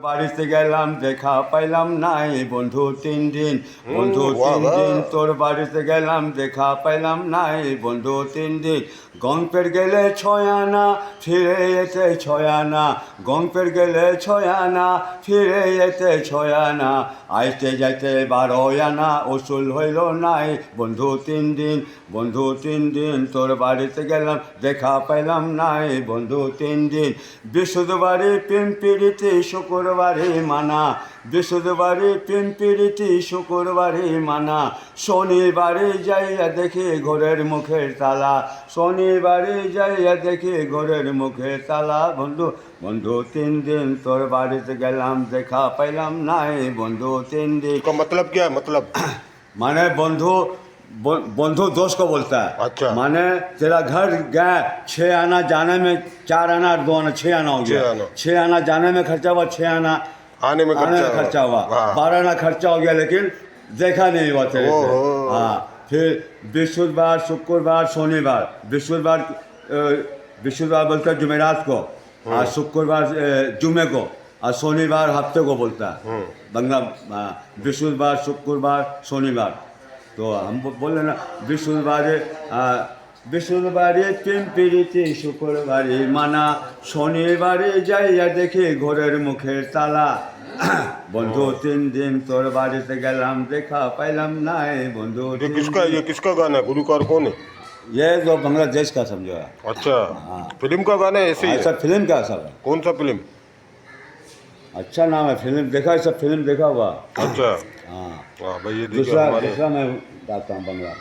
বাড়িতে গেলাম দেখা পাইলাম নাই বন্ধু 3 দিন, বন্ধু বাহ, 3 দিন বাহ। তোর বাড়িতে গেলাম দেখা পাইলাম নাই বন্ধু 3 দিন। গল্পের গেলে 6 আনা ফিরে এতে 6 আনা, গল্পের গেলে 6 আনা ফিরে এতে 6 আনা, আইতে যাইতে 12 আনা ওসুল হইল নাই বন্ধু 3 দিন, বন্ধু 3 দিন তোর বাড়িতে গেলাম দেখা পাইলাম নাই বন্ধু 3 দিন। বৃহস্পতিবারে পিম্পিরিতে শুক্রবারে মানা, বৃহস্পতিবারে পিম্পিরিতে শুক্রবারে মানা, শনিবারে যাইয়া দেখে ঘরের মুখের তালা, শনিবারে যাইয়া দেখে ঘরের মুখের তালা বন্ধু, বন্ধু 3 দিন তোর বাড়িতে গেলাম দেখা পাইলাম নাই बंधु 3 दिन। इसका मतलब क्या है मतलब? माने बंधु बंधु दोस्त को बोलता है। अच्छा। माने तेरा घर गया 6 आना जाने में, 4 आना और 2 आना 6 आना हो गया। 6 आना। 6 आना जाने में खर्चा हुआ, 6 आना आने में खर्चा हुआ, हाँ। 12 आना खर्चा हो गया लेकिन देखा नहीं हुआ तेरे से। ओहो। हाँ फिर बृहस्पतिवार शुक्रवार शनिवार, बृहस्पतिवार बृहस्पतिवार बोलता है जुमेरात को, और शुक्रवार जुमे को, और शनिवार हफ्ते को बोलता है बंगला। बृहस्पतिवार शुक्रवार शनिवार, तो हम बोले ना बृहस्पतिवारे पिम्पिरिते शुक्रबारे माना, शनिबारे जाइया देखे घरेर मुखेर ताला बंधु 3 दिन तोर बाड़ीते गेलाम देखा पाइलाम नाई बंधु। ये किसका गाना है? गुलूकार कौन है? ये जो बांग्लादेश का समझो। अच्छा। फिल्म का गाना है ऐसे ही है? सब फिल्म का सब है। कौन सा फिल्म? अच्छा नाम है, फिल्म देखा है, सब फिल्म देखा हुआ। अच्छा। हाँ हाँ भाई ये देखिए दूसरा हमारे दूसरा मैं गाता हूँ बंगला।